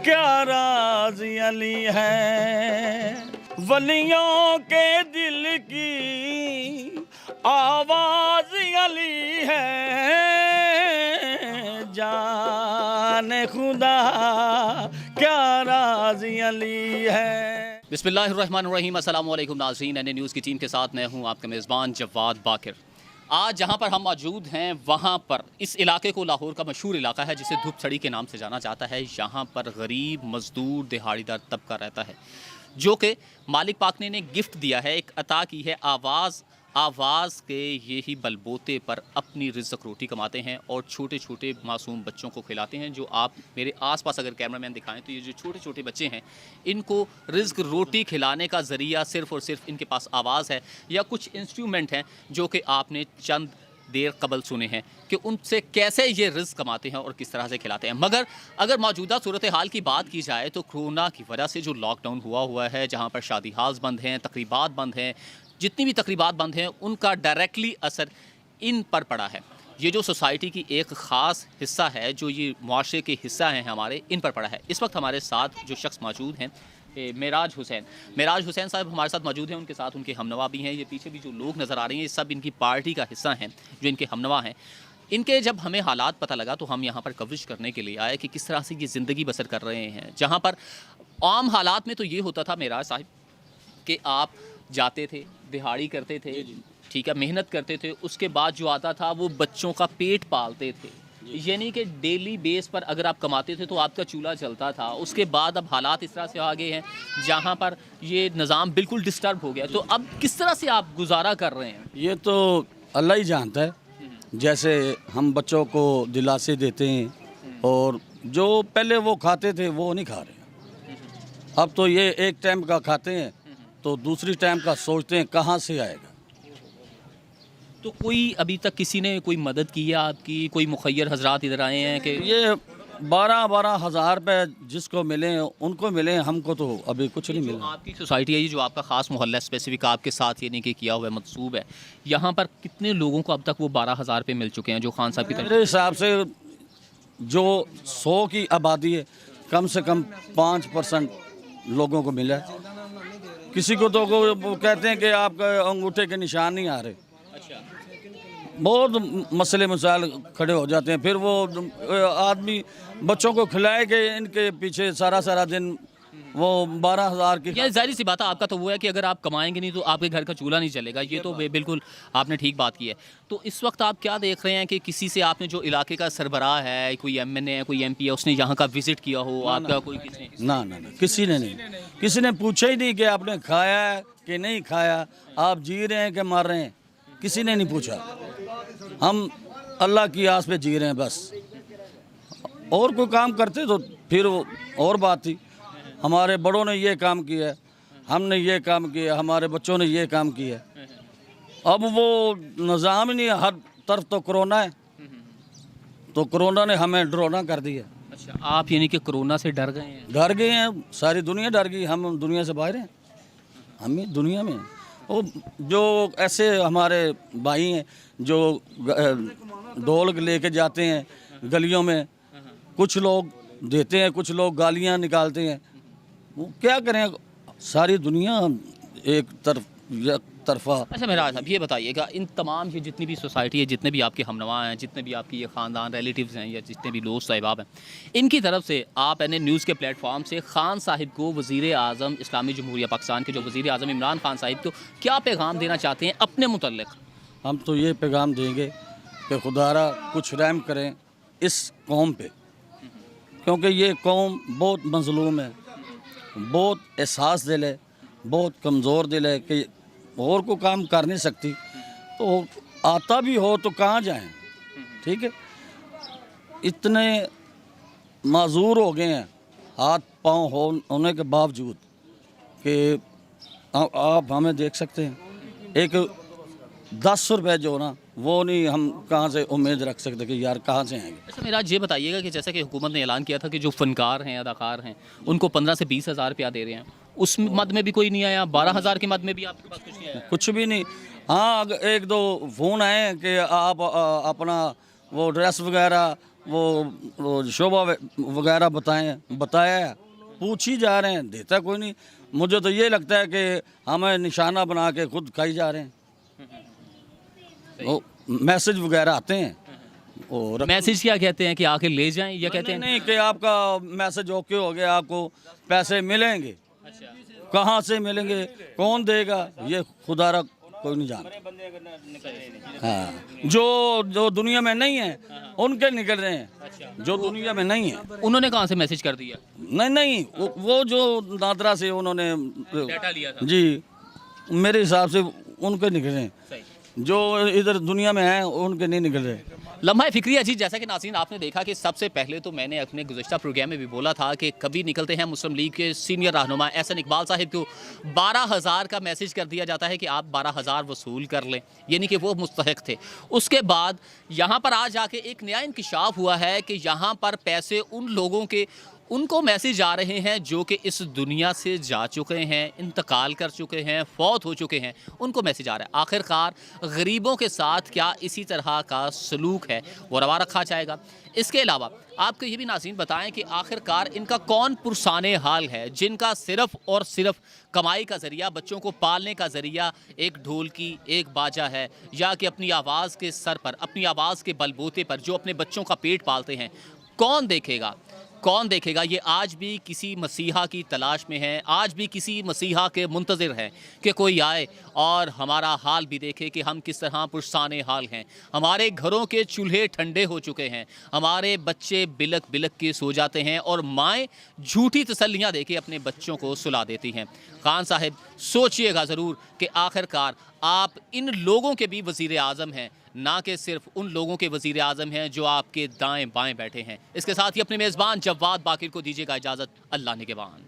क्या राज अली है। वलियों के दिल की आवाज अली है, जाने खुदा क्या राज अली है। बिस्मिल्लाहिर्रहमानिर्रहीम। अस्सलाम वालेकुम नाज़रीन, एन न्यूज़ की टीम के साथ मैं हूं आपका मेज़बान जवाद बाकिर। आज जहां पर हम मौजूद हैं वहां पर इस इलाके को लाहौर का मशहूर इलाका है जिसे धूपछड़ी के नाम से जाना जाता है। यहाँ पर गरीब मज़दूर दिहाड़ीदार तबका रहता है जो कि मालिक पाक ने गिफ्ट दिया है, एक अता की है। आवाज़ के यही बलबूते पर अपनी रिज़्क़ रोटी कमाते हैं और छोटे छोटे मासूम बच्चों को खिलाते हैं। जो आप मेरे आसपास अगर कैमरामैन दिखाएं तो ये जो छोटे छोटे बच्चे हैं इनको रिज़्क़ रोटी खिलाने का ज़रिया सिर्फ़ और सिर्फ इनके पास आवाज़ है या कुछ इंस्ट्रूमेंट हैं जो कि आपने चंद देर कबल सुने हैं कि उनसे कैसे ये रिज़्क़ कमाते हैं और किस तरह से खिलाते हैं। मगर अगर मौजूदा सूरत हाल की बात की जाए तो कोरोना की वजह से जो लॉकडाउन हुआ है, जहाँ पर शादी हाल्स बंद हैं, तकरीबात बंद हैं, जितनी भी तकरीबात बंद हैं उनका डायरेक्टली असर इन पर पड़ा है। ये जो सोसाइटी की एक ख़ास हिस्सा है, जो ये मुआशरे के हिस्सा हैं हमारे, इन पर पड़ा है। इस वक्त हमारे साथ जो शख्स मौजूद हैं मेराज हुसैन साहब हमारे साथ मौजूद हैं। उनके साथ उनके हमनवा भी हैं। ये पीछे भी जो लोग नज़र आ रहे हैं ये सब इनकी पार्टी का हिस्सा हैं जो इनके हमनवा हैं। इनके जब हमें हालात पता लगा तो हम यहाँ पर कवरेज करने के लिए आए कि किस तरह से ये ज़िंदगी बसर कर रहे हैं। जहाँ पर आम हालात में तो ये होता था मेराज साहब कि आप जाते थे, दिहाड़ी करते थे, ठीक है, मेहनत करते थे, उसके बाद जो आता था वो बच्चों का पेट पालते थे। यानी कि डेली बेस पर अगर आप कमाते थे तो आपका चूल्हा चलता था। उसके बाद अब हालात इस तरह से आ गए हैं जहाँ पर ये निज़ाम बिल्कुल डिस्टर्ब हो गया। तो अब किस तरह से आप गुजारा कर रहे हैं? ये तो अल्लाह ही जानता है। जैसे हम बच्चों को दिलासे देते हैं और जो पहले वो खाते थे वो नहीं खा रहे। अब तो ये एक टाइम का खाते हैं तो दूसरी टाइम का सोचते हैं कहाँ से आएगा। तो कोई अभी तक किसी ने कोई मदद की है आपकी? कोई मुखय्यर हजरात इधर आए हैं कि ये 12-12 हज़ार रुपये जिसको मिले उनको मिले, हमको तो अभी कुछ नहीं मिला। आपकी सोसाइटी है ये जो आपका ख़ास मोहल्ला स्पेसिफिक आपके साथ ये नहीं कि किया हुआ है, मंसूब है, यहाँ पर कितने लोगों को अब तक वो 12,000 रुपये मिल चुके हैं जो खान साहब की तरफ? मेरे हिसाब से जो 100 की आबादी है कम से कम 5% लोगों को मिला है। किसी को तो वो कहते हैं कि आपका अंगूठे के निशान नहीं आ रहे। अच्छा, बहुत मसले मसाइल खड़े हो जाते हैं। फिर वो आदमी बच्चों को खिलाए कि इनके पीछे सारा दिन वो 12,000 की। ये जाहिर सी बात है, आपका तो वो है कि अगर आप कमाएंगे नहीं तो आपके घर का चूल्हा नहीं चलेगा। ये तो बिल्कुल आपने ठीक बात की है। तो इस वक्त आप क्या देख रहे हैं कि किसी से आपने जो इलाके का सरबराह है, कोई MNA है, कोई MP है, उसने यहाँ का विजिट किया हो आपका? कोई किसी ना किसी ने नहीं, किसी ने पूछा ही नहीं कि आपने खाया है कि नहीं खाया, आप जी रहे हैं कि मर रहे हैं, किसी ने नहीं पूछा। हम अल्लाह की आस पे जी रहे हैं बस। और कोई काम करते तो फिर और बात थी। हमारे बड़ों ने ये काम किया है, हमने ये काम किया, हमारे बच्चों ने ये काम किया। अब वो निज़ाम ही नहीं, हर तरफ तो कोरोना है, तो कोरोना ने हमें डरोना कर दिया। अच्छा, आप यानी कि कोरोना से डर गए हैं? डर गए हैं, सारी दुनिया डर गई। हम दुनिया से बाहर हैं, हम ही दुनिया में। वो जो ऐसे हमारे भाई हैं जो ढोल लेके जाते हैं गलियों में, कुछ लोग देते हैं, कुछ लोग गालियां निकालते हैं। वो क्या करें, सारी दुनिया एक तरफा। अच्छा मेराज साहब ये बताइएगा, इन तमाम ये जितनी भी सोसाइटी है, जितने भी आपके हमनवा हैं, जितने भी आपकी ये ख़ानदान रिलेटिव्स हैं या जितने भी दोस्त अहबाब हैं, इनकी तरफ से आप NN न्यूज़ के प्लेटफॉर्म से खान साहिब को, वज़ीर आज़म इस्लामी जमहूरिया पाकिस्तान के जो वज़ीर आज़म इमरान खान साहिब को क्या पैगाम देना चाहते हैं अपने मुतल्लिक़? हम तो ये पैगाम देंगे कि खुदारा कुछ रहम करें इस कौम पे, क्योंकि ये कौम बहुत मज़लूम है, बहुत एहसास दिल है, बहुत कमज़ोर दिल है कि और को काम कर नहीं सकती। तो आता भी हो तो कहाँ जाएं, ठीक है। इतने माजूर हो गए हैं हाथ पाँव होने के बावजूद कि आप हमें देख सकते हैं। एक 10 रुपये जो ना वो नहीं, हम कहाँ से उम्मीद रख सकते कि यार कहाँ से आएंगे। अच्छा मेरा ये बताइएगा कि जैसा कि हुकूमत ने ऐलान किया था कि जो फ़नकार हैं, अदाकार हैं, उनको 15 से 20 हज़ार रुपया दे रहे हैं, उस मद में भी कोई नहीं आया? 12,000 की मद में भी आपके पास कुछ नहीं आया? कुछ भी नहीं। हाँ, एक दो फ़ोन आए कि आप अपना वो ड्रेस वगैरह वो शोभा वगैरह बताया, पूछ ही जा रहे हैं, देता कोई नहीं। मुझे तो ये लगता है कि हमें निशाना बना के खुद खाई जा रहे हैं। वो मैसेज वगैरह आते हैं और मैसेज क्या कहते हैं कि आके ले जाएं या कहते हैं नहीं कि आपका मैसेज ओके हो गया, आपको पैसे मिलेंगे। कहाँ से मिलेंगे, कौन देगा, ये खुदारा कोई नहीं जानता। हाँ, जो दुनिया में नहीं है उनके निकल रहे हैं, जो दुनिया में नहीं है। उन्होंने कहाँ से मैसेज कर दिया? नहीं, वो जो नादरा से उन्होंने डाटा लिया था। जी, मेरे हिसाब से उनके निकल रहे हैं, सही। जो इधर दुनिया में हैं उनके नहीं निकल रहे। लम्हा फिक्रिया जी, जैसा कि नाज़रीन आपने देखा कि सबसे पहले तो मैंने अपने गुज़श्ता प्रोग्राम में भी बोला था कि कभी निकलते हैं मुस्लिम लीग के सीनियर रहनुमा एहसन इकबाल साहिब को 12,000 का मैसेज कर दिया जाता है कि आप 12,000 वसूल कर लें, यानी कि वो मुस्तहिक थे। उसके बाद यहाँ पर आज आके एक नया इंकिशाफ हुआ है कि यहाँ पर पैसे उन लोगों के उनको मैसेज आ रहे हैं जो कि इस दुनिया से जा चुके हैं, इंतकाल कर चुके हैं, फौत हो चुके हैं, उनको मैसेज आ रहा है। आखिरकार गरीबों के साथ क्या इसी तरह का सलूक है वो रवा रखा जाएगा? इसके अलावा आपको ये भी नाज़रीन बताएं कि आखिरकार इनका कौन पुरसाने हाल है जिनका सिर्फ़ और सिर्फ कमाई का ज़रिया, बच्चों को पालने का ज़रिया एक ढोलकी, एक बाजा है, या कि अपनी आवाज़ के सर पर, अपनी आवाज़ के बलबूते पर जो अपने बच्चों का पेट पालते हैं। कौन देखेगा, कौन देखेगा? ये आज भी किसी मसीहा की तलाश में है, आज भी किसी मसीहा के मुंतज़िर हैं कि कोई आए और हमारा हाल भी देखे कि हम किस तरह पुरसाने हाल हैं। हमारे घरों के चूल्हे ठंडे हो चुके हैं, हमारे बच्चे बिलक बिलक के सो जाते हैं और माएँ झूठी तसल्लियाँ देके अपने बच्चों को सुला देती हैं। खान साहब, सोचिएगा ज़रूर कि आखिरकार आप इन लोगों के भी वज़ीर आज़म हैं, ना कि सिर्फ उन लोगों के वज़ीर आज़म हैं जो आपके दाएं बाएं बैठे हैं। इसके साथ ही अपने मेज़बान जवाद बाकिर को दीजिएगा इजाज़त। अल्लाह निगहबान।